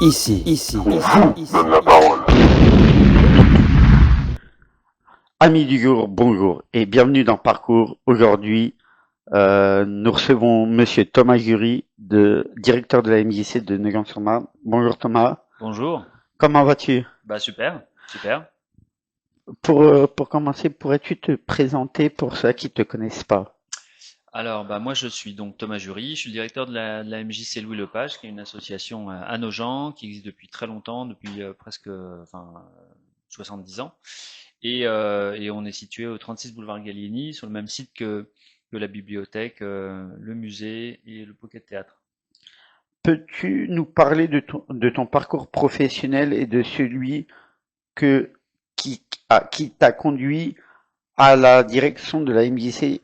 Donne la parole. Amis du jour, bonjour et bienvenue dans Parcours. Aujourd'hui, nous recevons Monsieur Thomas Jury, directeur de la MJC de Nogent-sur-Marne. Bonjour Thomas, Bonjour. comment vas-tu? Bah super, super. Pour commencer, pourrais-tu te présenter pour ceux qui te connaissent pas? Alors bah moi je suis donc Thomas Jury, je suis le directeur de la MJC Louis Lepage, qui est une association à Nogent qui existe depuis très longtemps, depuis presque 70 ans. Et on est situé au 36 boulevard Gallieni, sur le même site que la bibliothèque, le musée et le Pocket Théâtre. Peux-tu nous parler de ton parcours professionnel et de celui que, qui t'a conduit à la direction de la MJC?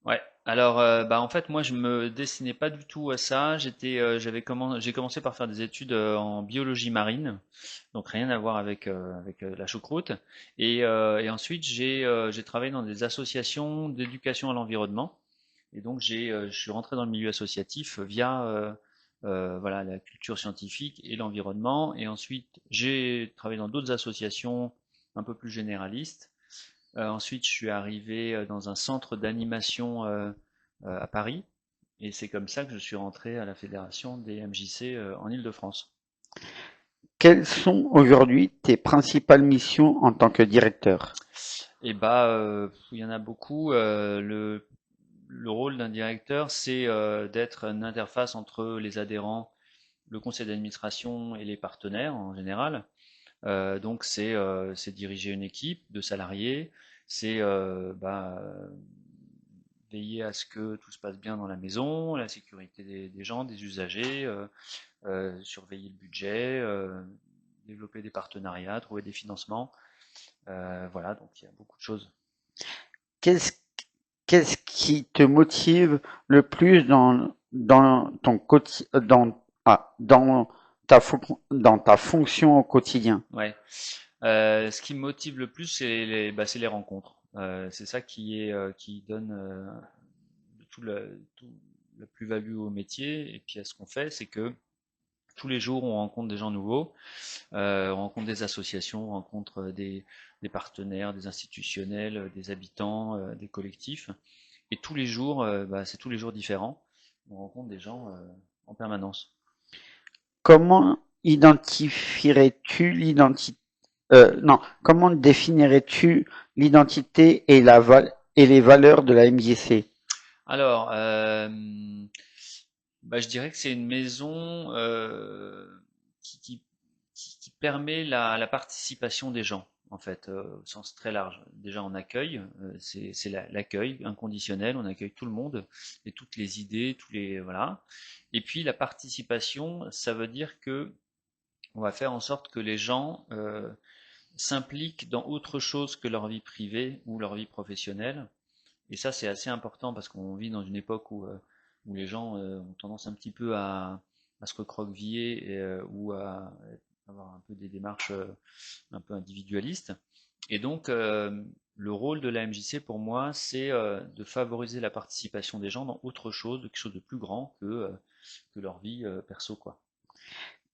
Ouais. Alors, bah en fait, moi, je me destinais pas du tout à ça. J'ai commencé par faire des études en biologie marine, donc rien à voir avec la choucroute. Et ensuite, j'ai travaillé dans des associations d'éducation à l'environnement. Et donc, je suis rentré dans le milieu associatif via voilà la culture scientifique et l'environnement. Et ensuite, j'ai travaillé dans d'autres associations un peu plus généralistes. Ensuite, je suis arrivé dans un centre d'animation à Paris, et c'est comme ça que je suis rentré à la fédération des MJC en Île-de-France. Quelles sont aujourd'hui tes principales missions en tant que directeur? Et bah, il y en a beaucoup. Le rôle d'un directeur, c'est d'être une interface entre les adhérents, le conseil d'administration et les partenaires en général. Donc c'est diriger une équipe de salariés, c'est veiller à ce que tout se passe bien dans la maison, la sécurité des gens, des usagers, surveiller le budget, développer des partenariats, trouver des financements. Voilà, donc il y a beaucoup de choses. Qu'est-ce Qu'est-ce qui te motive le plus dans ton dans ta fonction au quotidien? Ouais. Ce qui me motive le plus, c'est les rencontres. C'est ça qui donne tout la plus-value au métier et puis à ce qu'on fait, c'est que tous les jours on rencontre des gens nouveaux, on rencontre des associations, on rencontre des partenaires, des institutionnels, des habitants, des collectifs. Et tous les jours, c'est tous les jours différents. On rencontre des gens en permanence. Comment identifierais-tu l'identité non, comment définirais-tu l'identité et et les valeurs de la MJC? Alors, je dirais que c'est une maison qui, qui, qui permet la participation des gens, en fait, au sens très large. Déjà en accueil, c'est l'accueil inconditionnel, on accueille tout le monde et toutes les idées, tous les voilà. Et puis la participation, ça veut dire que on va faire en sorte que les gens s'impliquent dans autre chose que leur vie privée ou leur vie professionnelle. Et ça, c'est assez important parce qu'on vit dans une époque où les gens ont tendance un petit peu à se recroqueviller ou à avoir un peu des démarches un peu individualistes. Et donc, le rôle de la MJC pour moi, c'est de favoriser la participation des gens dans autre chose, quelque chose de plus grand que leur vie perso, quoi.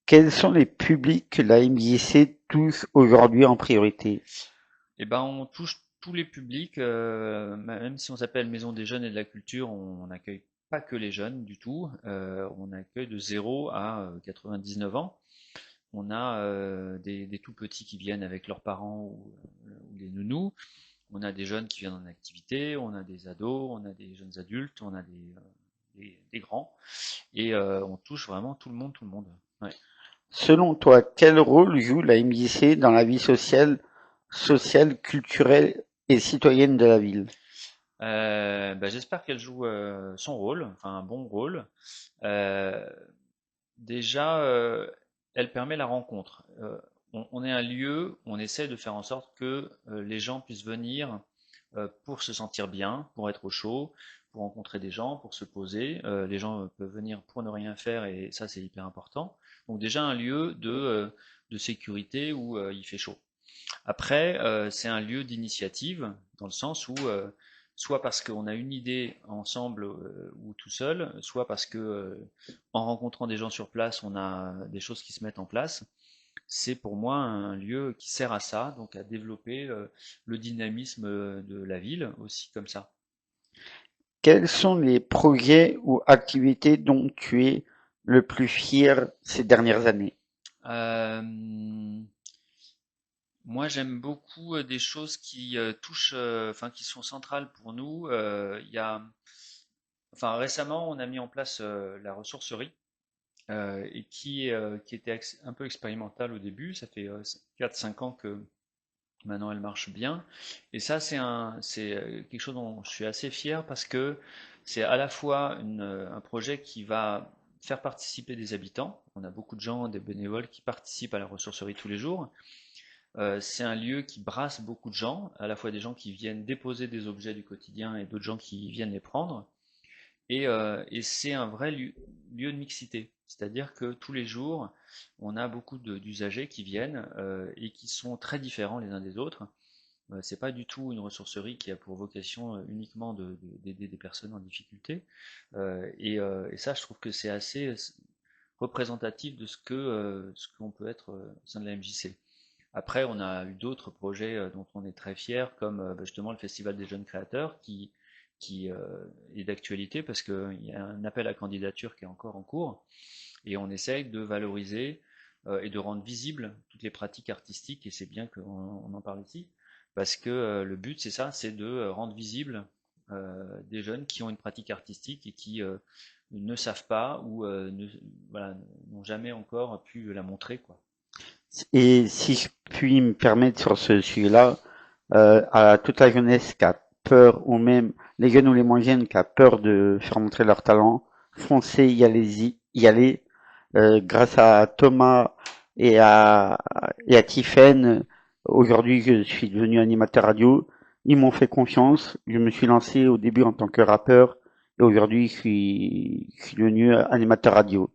Quels sont les publics que la MJC touche aujourd'hui en priorité? Et ben, on touche tous les publics, même si on s'appelle Maison des jeunes et de la culture, on n'accueille pas que les jeunes du tout. On accueille de 0 à 99 ans. On a des tout petits qui viennent avec leurs parents ou des nounous. On a des jeunes qui viennent en activité. On a des ados. On a des jeunes adultes. On a des grands. Et on touche vraiment tout le monde, tout le monde. Ouais. Selon toi, quel rôle joue la MJC dans la vie sociale, culturelle et citoyenne de la ville? J'espère qu'elle joue son rôle, enfin un bon rôle. Euh, Déjà, elle permet la rencontre. On est un lieu où on essaie de faire en sorte que les gens puissent venir pour se sentir bien, pour être au chaud, pour rencontrer des gens, pour se poser. Les gens peuvent venir pour ne rien faire et ça c'est hyper important. Donc déjà un lieu de sécurité où il fait chaud. Après, c'est un lieu d'initiative dans le sens où soit parce qu'on a une idée ensemble ou tout seul, soit parce que en rencontrant des gens sur place, on a des choses qui se mettent en place. C'est pour moi un lieu qui sert à ça, donc à développer le dynamisme de la ville aussi comme ça. Quels sont les projets ou activités dont tu es le plus fier ces dernières années? Euh, Moi, j'aime beaucoup des choses qui touchent, enfin qui sont centrales pour nous. Enfin récemment, on a mis en place la ressourcerie et qui était un peu expérimentale au début. Ça fait 4-5 ans que maintenant elle marche bien. Et ça, c'est quelque chose dont je suis assez fier parce que c'est à la fois un projet qui va faire participer des habitants. On a beaucoup de gens, des bénévoles qui participent à la ressourcerie tous les jours. C'est un lieu qui brasse beaucoup de gens, à la fois des gens qui viennent déposer des objets du quotidien et d'autres gens qui viennent les prendre. Et c'est un vrai lieu de mixité. C'est-à-dire que tous les jours, on a beaucoup d'usagers qui viennent et qui sont très différents les uns des autres. C'est pas du tout une ressourcerie qui a pour vocation uniquement d'aider des personnes en difficulté. Et ça, je trouve que c'est assez représentatif de ce qu'on peut être au sein de la MJC. Après, on a eu d'autres projets dont on est très fier, comme justement le Festival des jeunes créateurs, qui est d'actualité parce qu'il y a un appel à candidature qui est encore en cours, et on essaye de valoriser et de rendre visibles toutes les pratiques artistiques, et c'est bien qu'on en parle ici, parce que le but, c'est ça, c'est de rendre visible des jeunes qui ont une pratique artistique et qui ne savent pas ou voilà, n'ont jamais encore pu la montrer, quoi. Et si je puis me permettre sur ce sujet-là, à toute la jeunesse qui a peur, ou même les jeunes ou les moins jeunes qui a peur de faire montrer leur talent, foncez, y aller. Grâce à Thomas et à Tiffen, aujourd'hui je suis devenu animateur radio. Ils m'ont fait confiance. Je me suis lancé au début en tant que rappeur et aujourd'hui je suis devenu animateur radio.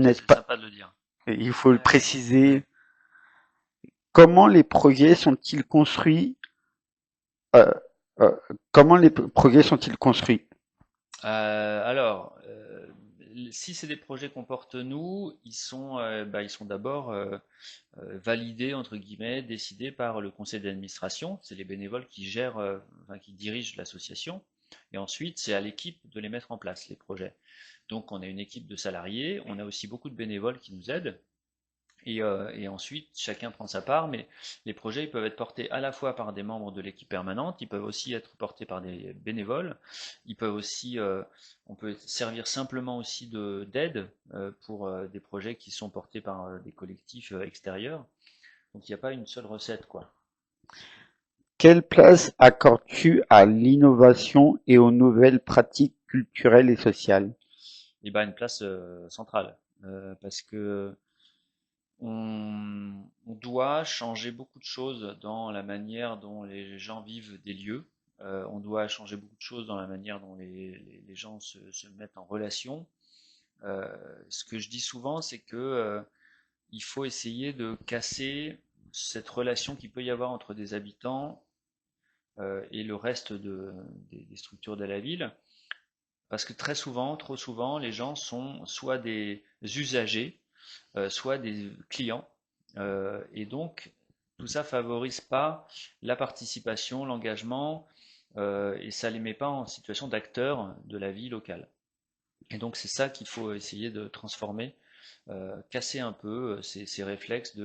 Ça, N'est-ce c'est pas? sympa de le dire. Il faut le préciser. Comment les projets sont-ils construits? euh, euh, Comment les projets sont-ils construits? Si c'est des projets qu'on porte nous, ils sont d'abord validés, entre guillemets, décidés par le conseil d'administration. C'est les bénévoles qui gèrent, enfin, qui dirigent l'association. Et ensuite, c'est à l'équipe de les mettre en place, les projets. Donc, on a une équipe de salariés, on a aussi beaucoup de bénévoles qui nous aident. Et ensuite, chacun prend sa part, mais les projets ils peuvent être portés à la fois par des membres de l'équipe permanente, ils peuvent aussi être portés par des bénévoles, ils peuvent aussi, on peut servir simplement aussi d'aide pour des projets qui sont portés par des collectifs extérieurs. Donc il n'y a pas une seule recette, quoi. Quelle place accordes-tu à l'innovation et aux nouvelles pratiques culturelles et sociales? Et ben une place centrale, parce que on doit changer beaucoup de choses dans la manière dont les gens vivent des lieux. On doit changer beaucoup de choses dans la manière dont les gens se mettent en relation. Ce que je dis souvent, c'est que il faut essayer de casser cette relation qu'il peut y avoir entre des habitants et le reste des structures de la ville. Parce que très souvent, trop souvent, les gens sont soit des usagers, soit des clients. Et donc, tout ça favorise pas la participation, l'engagement, et ça les met pas en situation d'acteurs de la vie locale. Et donc, c'est ça qu'il faut essayer de transformer, casser un peu ces réflexes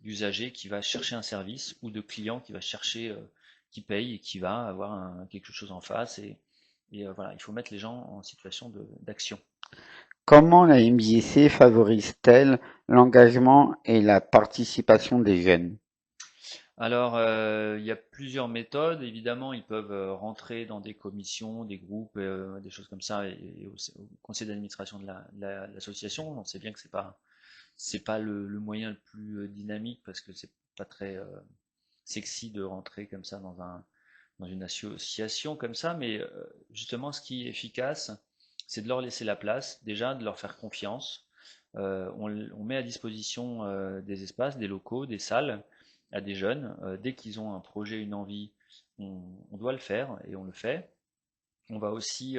d'usager qui va chercher un service ou de client qui va chercher, qui paye et qui va avoir quelque chose en face. Et voilà, il faut mettre les gens en situation d'action. Comment la MJC favorise-t-elle l'engagement et la participation des jeunes? Alors, il y a plusieurs méthodes. Évidemment, ils peuvent rentrer dans des commissions, des groupes, des choses comme ça, et au conseil d'administration de l'association. On sait bien que c'est pas le moyen le plus dynamique parce que c'est pas très sexy de rentrer comme ça dans une association comme ça. Mais justement, ce qui est efficace, c'est de leur laisser la place, déjà de leur faire confiance. On met à disposition des espaces, des locaux, des salles à des jeunes. Dès qu'ils ont un projet, une envie, on doit le faire et on le fait. On va aussi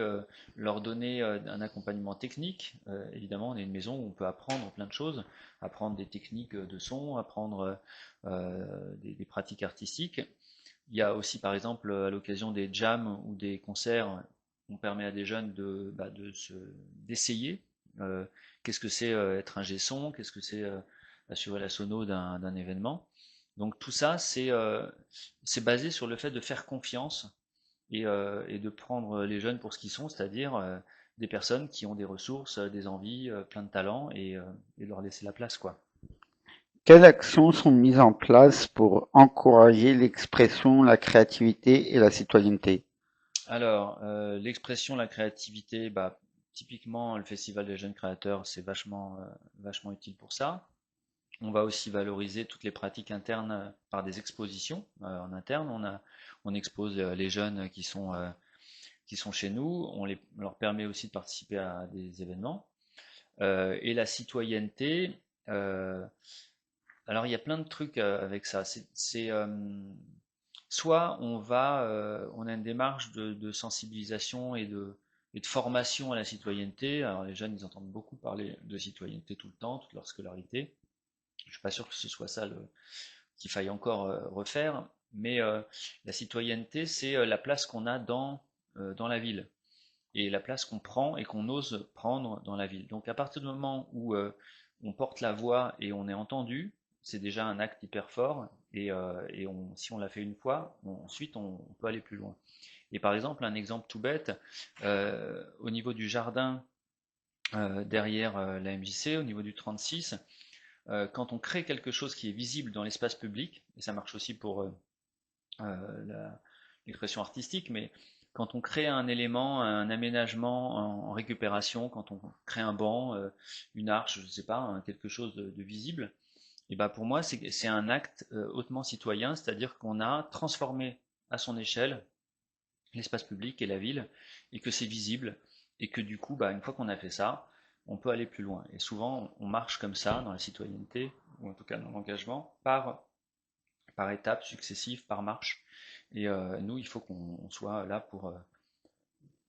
leur donner un accompagnement technique. Évidemment, on est une maison où on peut apprendre plein de choses, apprendre des techniques de son, apprendre des pratiques artistiques. Il y a aussi, par exemple, à l'occasion des jams ou des concerts, on permet à des jeunes d'essayer. Euh, Qu'est-ce que c'est être ingé son, qu'est-ce que c'est assurer la sono d'un événement. Donc tout ça, c'est basé sur le fait de faire confiance et de prendre les jeunes pour ce qu'ils sont, c'est-à-dire des personnes qui ont des ressources, des envies, plein de talents et leur laisser la place, quoi. Quelles actions sont mises en place pour encourager l'expression, la créativité et la citoyenneté? Alors, l'expression, la créativité, bah, typiquement, le Festival des jeunes créateurs, c'est vachement utile pour ça. On va aussi valoriser toutes les pratiques internes par des expositions. En interne, on expose les jeunes qui sont chez nous. On leur permet aussi de participer à des événements. Et la citoyenneté, euh, alors il y a plein de trucs avec ça. Soit on a une démarche de sensibilisation et de formation à la citoyenneté. Alors les jeunes, ils entendent beaucoup parler de citoyenneté tout le temps, toute leur scolarité. Je suis pas sûr que ce soit ça qu'il faille encore refaire, mais la citoyenneté, c'est la place qu'on a dans la ville et la place qu'on prend et qu'on ose prendre dans la ville. Donc à partir du moment où on porte la voix et on est entendu, c'est déjà un acte hyper fort et si on l'a fait une fois, ensuite on peut aller plus loin. Et par exemple, un exemple tout bête, au niveau du jardin derrière la MJC, au niveau du 36, quand on crée quelque chose qui est visible dans l'espace public, et ça marche aussi pour l'expression artistique, mais quand on crée un élément, un aménagement en récupération, quand on crée un banc, une arche, je ne sais pas, quelque chose de visible, et ben pour moi c'est un acte hautement citoyen, c'est-à-dire qu'on a transformé à son échelle l'espace public et la ville, et que c'est visible, et que du coup, bah, une fois qu'on a fait ça, on peut aller plus loin. Et souvent, on marche comme ça dans la citoyenneté, ou en tout cas dans l'engagement, par étapes successives, par marche. Et nous, il faut qu'on soit là pour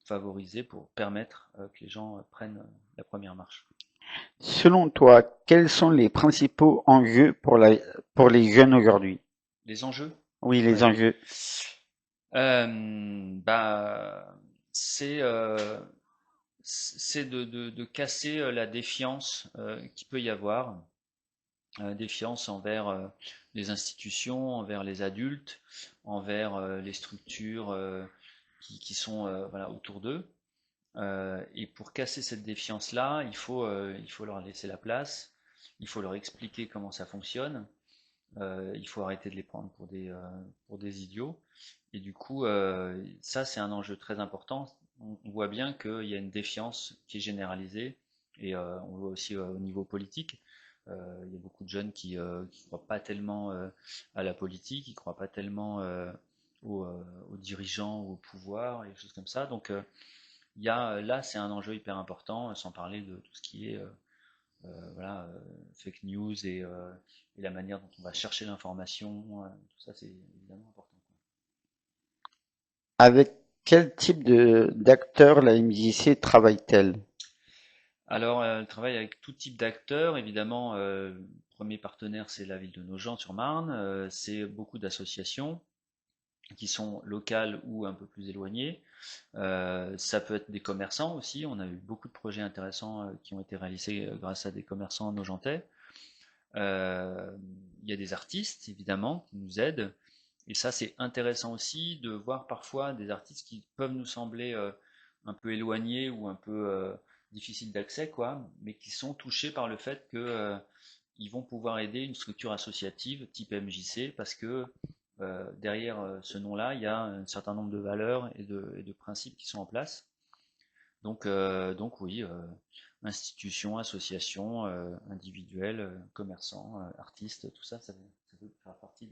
favoriser, pour permettre que les gens prennent la première marche. Selon toi, quels sont les principaux enjeux pour les jeunes aujourd'hui? Les enjeux, Oui, les ouais. enjeux. Bah, c'est de casser la défiance qu'il peut y avoir, défiance envers les institutions, envers les adultes, envers les structures qui sont voilà, autour d'eux. Et pour casser cette défiance-là, il faut leur laisser la place, il faut leur expliquer comment ça fonctionne, il faut arrêter de les prendre pour des idiots. Et du coup, ça, c'est un enjeu très important. On voit bien qu'il y a une défiance qui est généralisée, et on le voit aussi au niveau politique. Il y a beaucoup de jeunes qui ne croient pas tellement à la politique, qui ne croient pas tellement aux dirigeants ou au pouvoir, et des choses comme ça. Donc, là, c'est un enjeu hyper important, sans parler de tout ce qui est voilà, fake news et la manière dont on va chercher l'information. Tout ça, c'est évidemment important. Avec quel type d'acteurs la MJC travaille-t-elle? Alors, elle travaille avec tout type d'acteurs. Évidemment, le premier partenaire, c'est la ville de Nogent-sur-Marne. C'est beaucoup d'associations qui sont locales ou un peu plus éloignées. Ça peut être des commerçants aussi. On a eu beaucoup de projets intéressants qui ont été réalisés grâce à des commerçants nogentais. Euh, il y a des artistes, évidemment, qui nous aident. Et ça, c'est intéressant aussi de voir parfois des artistes qui peuvent nous sembler un peu éloignés ou un peu difficiles d'accès, quoi, mais qui sont touchés par le fait que ils vont pouvoir aider une structure associative type MJC parce que derrière ce nom-là, il y a un certain nombre de valeurs et de principes qui sont en place. Donc oui, institutions, associations, individuels, commerçants, artistes, tout ça, ça peut faire partie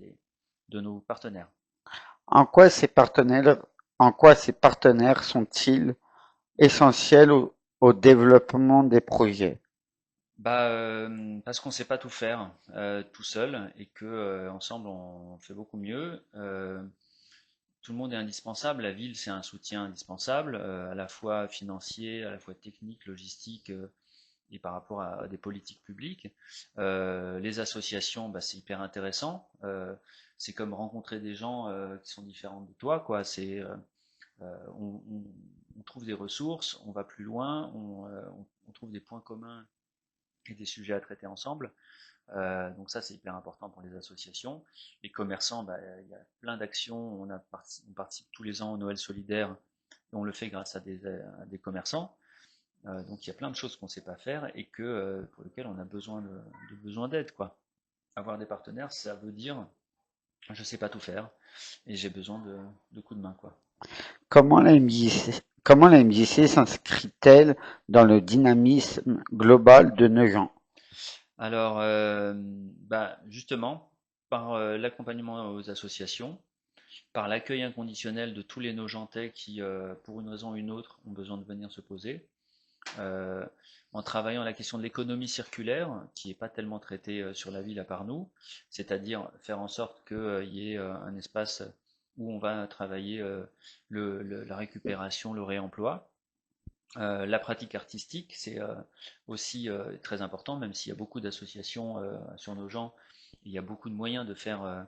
de nos partenaires. En quoi en quoi ces partenaires sont-ils essentiels au développement des projets? Bah, parce qu'on sait pas tout faire tout seul et que ensemble on fait beaucoup mieux. tout le monde est indispensable. La ville, c'est un soutien indispensable, à la fois financier, à la fois technique, logistique, et par rapport à des politiques publiques. Les associations, bah, c'est hyper intéressant. C'est comme rencontrer des gens qui sont différents de toi, quoi. On trouve des ressources, on va plus loin, on trouve des points communs et des sujets à traiter ensemble. Donc ça, c'est hyper important pour les associations. Les commerçants, bah, il y a plein d'actions. On participe tous les ans au Noël solidaire. Et on le fait grâce à des commerçants. Donc il y a plein de choses qu'on ne sait pas faire et pour lesquelles on a besoin d'aide, quoi. Avoir des partenaires, ça veut dire je ne sais pas tout faire et j'ai besoin de coups de main, quoi. Comment la MJC s'inscrit-elle dans le dynamisme global de Nogent? Alors, bah, justement, par l'accompagnement aux associations, par l'accueil inconditionnel de tous les Nogentais qui, pour une raison ou une autre, ont besoin de venir se poser, euh, en travaillant la question de l'économie circulaire, qui n'est pas tellement traitée sur la ville à part nous, c'est-à-dire faire en sorte qu'il y ait un espace où on va travailler la récupération, le réemploi. La pratique artistique, c'est aussi très important, même s'il y a beaucoup d'associations sur nos gens, il y a beaucoup de moyens de faire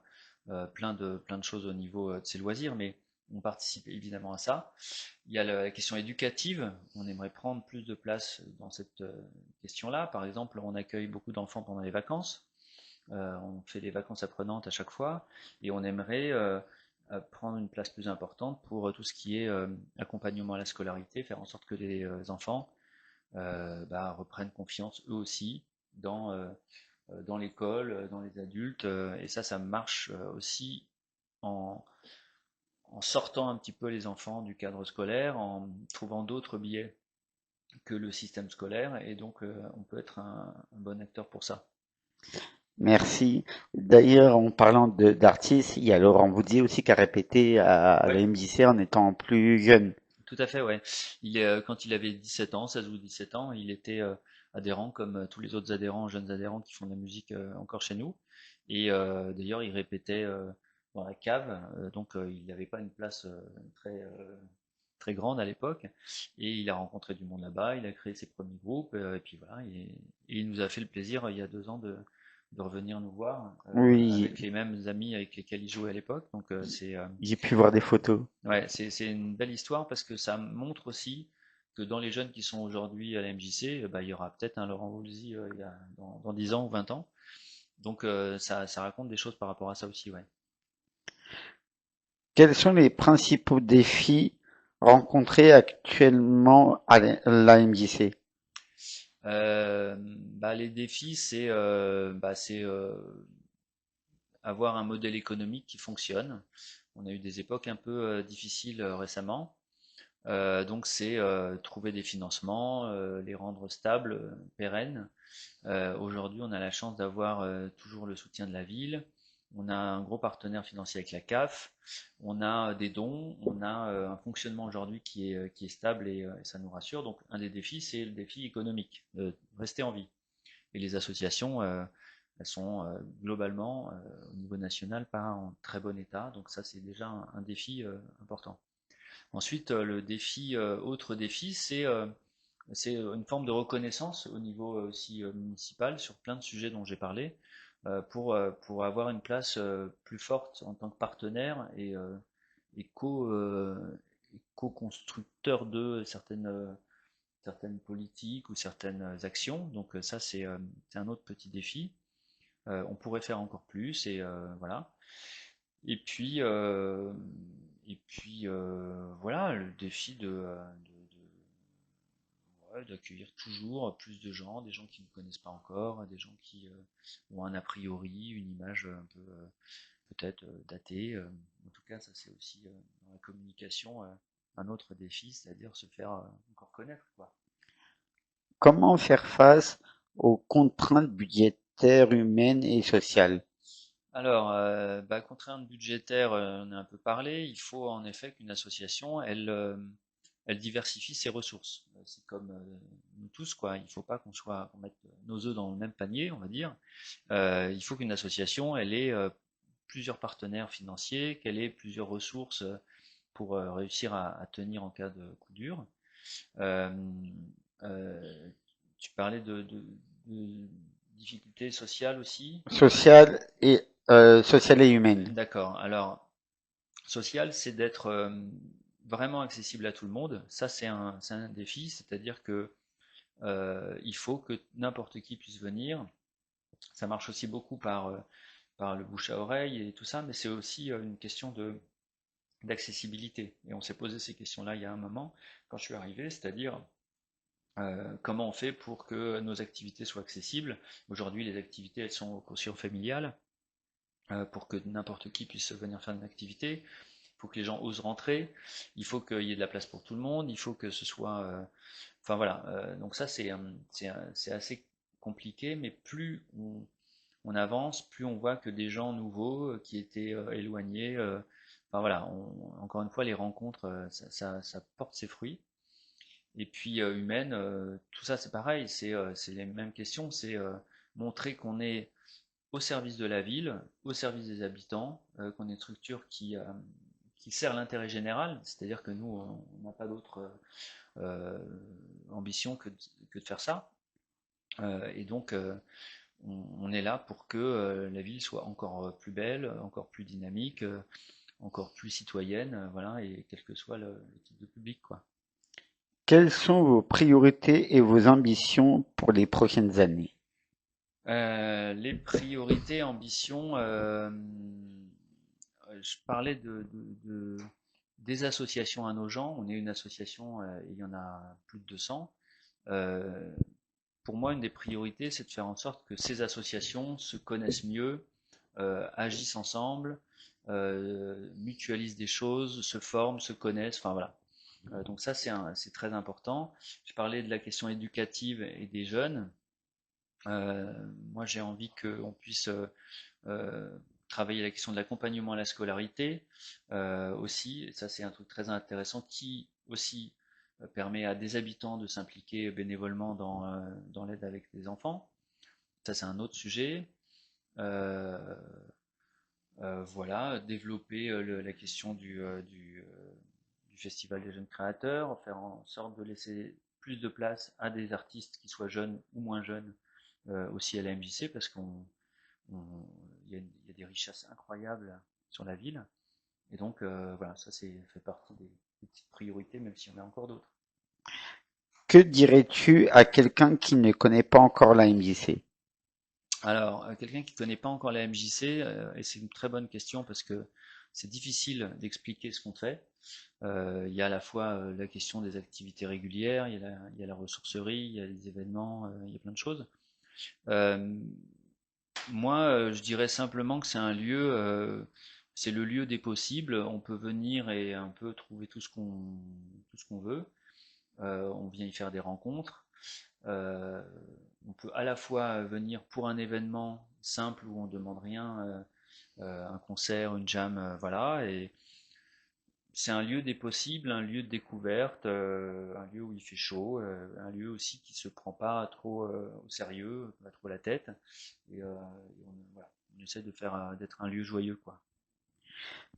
plein de choses au niveau de ces loisirs, mais on participe évidemment à ça. Il y a la question éducative, on aimerait prendre plus de place dans cette question-là. Par exemple, on accueille beaucoup d'enfants pendant les vacances, on fait des vacances apprenantes à chaque fois, et on aimerait prendre une place plus importante pour tout ce qui est accompagnement à la scolarité, faire en sorte que les enfants bah, reprennent confiance eux aussi dans l'école, dans les adultes, et ça marche aussi en, en sortant un petit peu les enfants du cadre scolaire, en trouvant d'autres biais que le système scolaire, et donc on peut être un bon acteur pour ça. Merci. D'ailleurs, en parlant d'artistes, il y a Laurent Boudier aussi qui a répété à Ouais, la MJC en étant plus jeune. tout à fait, ouais. Quand il avait 17 ans, 16 ou 17 ans, il était adhérent comme tous les autres adhérents, jeunes adhérents qui font de la musique encore chez nous. Et d'ailleurs, il répétait dans la cave, donc il n'avait pas une place très, très grande à l'époque. Et il a rencontré du monde là-bas, il a créé ses premiers groupes, et puis voilà. Et il nous a fait le plaisir, il y a 2 ans, de revenir nous voir Oui, avec les mêmes amis avec lesquels il jouait à l'époque. Donc j'ai pu voir des photos. ouais, c'est une belle histoire parce que ça montre aussi que dans les jeunes qui sont aujourd'hui à la MJC, bah, il y aura peut-être un Laurent Voulzy dans 10 ans ou 20 ans. Donc ça raconte des choses par rapport à ça aussi, ouais. Quels sont les principaux défis rencontrés actuellement à la MJC? Bah, les défis, c'est avoir un modèle économique qui fonctionne. On a eu des époques un peu difficiles récemment. Donc c'est trouver des financements, les rendre stables, pérennes. Aujourd'hui, on a la chance d'avoir toujours le soutien de la ville. On a un gros partenaire financier avec la CAF. On a des dons. On a un fonctionnement aujourd'hui qui est stable et ça nous rassure. Donc, un des défis, c'est le défi économique, de rester en vie. Et les associations, elles sont globalement, au niveau national, pas en très bon état. Donc, ça, c'est déjà un défi important. Ensuite, autre défi, c'est une forme de reconnaissance au niveau aussi municipal sur plein de sujets dont j'ai parlé, pour avoir une place plus forte en tant que partenaire et co-constructeur de certaines politiques ou certaines actions. Donc ça, c'est un autre petit défi. On pourrait faire encore plus et voilà. Et puis, euh, et puis, voilà, le défi ouais, d'accueillir toujours plus de gens, des gens qui ne connaissent pas encore, des gens qui ont un a priori, une image un peu peut-être datée. En tout cas, ça c'est aussi dans la communication un autre défi, c'est-à-dire se faire encore connaître, quoi. Comment faire face aux contraintes budgétaires, humaines et sociales? Alors, bah, contrainte budgétaire, on a un peu parlé. Il faut en effet qu'une association, elle diversifie ses ressources. C'est comme nous tous, quoi. Il ne faut pas qu'on mette nos œufs dans le même panier, on va dire. Il faut qu'une association, elle ait plusieurs partenaires financiers, qu'elle ait plusieurs ressources pour réussir à tenir en cas de coup dur. Euh, euh, Tu parlais de difficultés sociales aussi. Sociale et humaine. D'accord. Alors, social, c'est d'être vraiment accessible à tout le monde. Ça, c'est un défi, c'est-à-dire que il faut que n'importe qui puisse venir. Ça marche aussi beaucoup par le bouche à oreille et tout ça, mais c'est aussi une question d'accessibilité. Et on s'est posé ces questions-là il y a un moment, quand je suis arrivé, c'est-à-dire comment on fait pour que nos activités soient accessibles. Aujourd'hui, les activités, elles sont au quotient familial, pour que n'importe qui puisse venir faire une activité. Il faut que les gens osent rentrer, il faut qu'il y ait de la place pour tout le monde, il faut que ce soit... enfin voilà, donc ça c'est assez compliqué, mais plus on avance, plus on voit que des gens nouveaux qui étaient éloignés, enfin voilà, encore une fois, les rencontres, ça porte ses fruits. Et puis humaine, tout ça c'est pareil, c'est les mêmes questions, c'est montrer qu'on est au service de la ville, au service des habitants, qu'on est une structure qui sert l'intérêt général, c'est-à-dire que nous, on n'a pas d'autre ambition que de faire ça. Et donc, on est là pour que la ville soit encore plus belle, encore plus dynamique, encore plus citoyenne, voilà, et quel que soit le type de public, quoi. Quelles sont vos priorités et vos ambitions pour les prochaines années? Les priorités, ambitions, je parlais des associations à nos gens. On est une association, il y en a plus de 200. Euh, pour moi, une des priorités, c'est de faire en sorte que ces associations se connaissent mieux, agissent ensemble, mutualisent des choses, se forment, se connaissent, enfin voilà. Donc ça, c'est très important. Je parlais de la question éducative et des jeunes. Euh, Moi, j'ai envie qu'on puisse euh, travailler la question de l'accompagnement à la scolarité aussi. Et ça, c'est un truc très intéressant qui aussi permet à des habitants de s'impliquer bénévolement dans l'aide avec les enfants. Ça, c'est un autre sujet. Euh, voilà, développer la question du Festival des jeunes créateurs, faire en sorte de laisser plus de place à des artistes qui soient jeunes ou moins jeunes aussi à la MJC parce il y a des richesses incroyables sur la ville. Et donc, voilà, ça fait partie des petites priorités, même s'il y en a encore d'autres. Que dirais-tu à quelqu'un qui ne connaît pas encore la MJC? Alors, quelqu'un qui ne connaît pas encore la MJC, et c'est une très bonne question parce que c'est difficile d'expliquer ce qu'on fait. Il y a à la fois la question des activités régulières, il y a la ressourcerie, il y a les événements, il y a plein de choses. Euh, Moi, je dirais simplement que c'est le lieu des possibles. On peut venir et un peu trouver tout ce qu'on veut. On vient y faire des rencontres. Euh, on peut à la fois venir pour un événement simple où on demande rien, un concert, une jam, voilà. Et c'est un lieu des possibles, un lieu de découverte, un lieu où il fait chaud, un lieu aussi qui se prend pas trop au sérieux, pas trop la tête. Voilà, on essaie de faire d'être un lieu joyeux, quoi.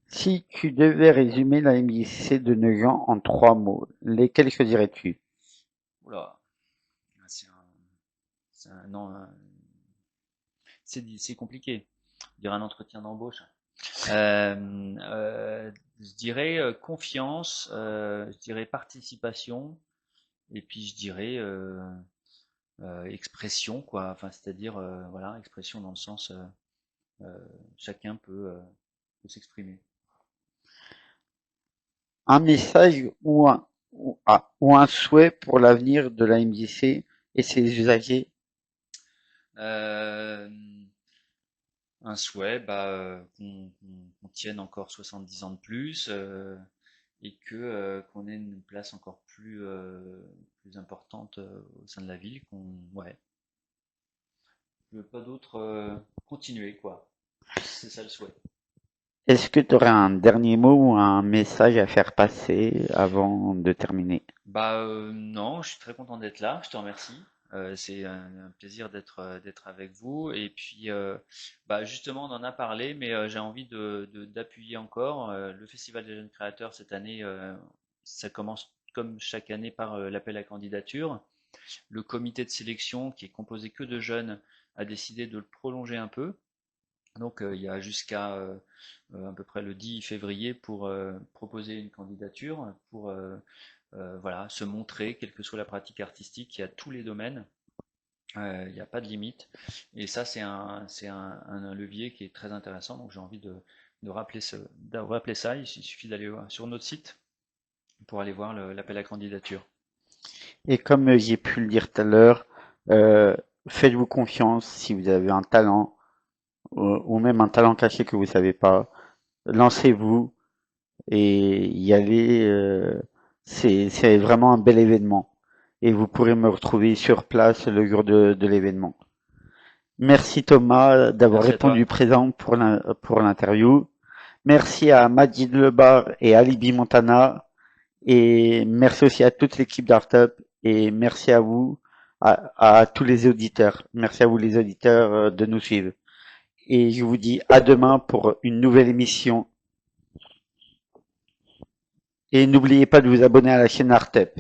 Si tu devais résumer la MJC de Nogent en 3 mots, lesquels choisirais-tu? Oula, c'est un, non, c'est compliqué. Dire un entretien d'embauche. Je dirais confiance, je dirais participation, et puis je dirais expression, quoi. Enfin, c'est-à-dire, voilà, expression dans le sens, euh, chacun peut s'exprimer. Un message ou un souhait pour l'avenir de la MJC et ses usagers? Euh, un souhait, bah, qu'on tienne encore 70 ans de plus et qu'on ait une place encore plus importante au sein de la ville, ouais, je veux pas d'autre, continuer quoi. C'est ça le souhait. Est-ce que tu aurais un dernier mot ou un message à faire passer avant de terminer? Bah non, je suis très content d'être là, je te remercie. C'est un plaisir d'être avec vous. Et puis, justement, on en a parlé, mais j'ai envie d'appuyer encore. Le Festival des jeunes créateurs cette année, ça commence comme chaque année par l'appel à candidature. Le comité de sélection, qui est composé que de jeunes, a décidé de le prolonger un peu. Donc, il y a jusqu'à à peu près le 10 février pour proposer une candidature, pour voilà, se montrer, quelle que soit la pratique artistique, il y a tous les domaines. Il n'y a pas de limite. Et ça, c'est un levier qui est très intéressant. Donc j'ai envie de rappeler ça. Il suffit d'aller sur notre site pour aller voir l'appel à candidature. Et comme j'ai pu le dire tout à l'heure, euh, faites-vous confiance si vous avez un talent ou même un talent caché que vous savez pas. Lancez-vous et y aller. C'est vraiment un bel événement. Et vous pourrez me retrouver sur place le jour de l'événement. Merci Thomas d'avoir Merci à répondu toi. présent pour l'interview. Merci à Majid Lebar et Alibi Montana. Et merci aussi à toute l'équipe d'Artup. Et merci à vous, à tous les auditeurs. Merci à vous les auditeurs de nous suivre. Et je vous dis à demain pour une nouvelle émission. Et n'oubliez pas de vous abonner à la chaîne Artep.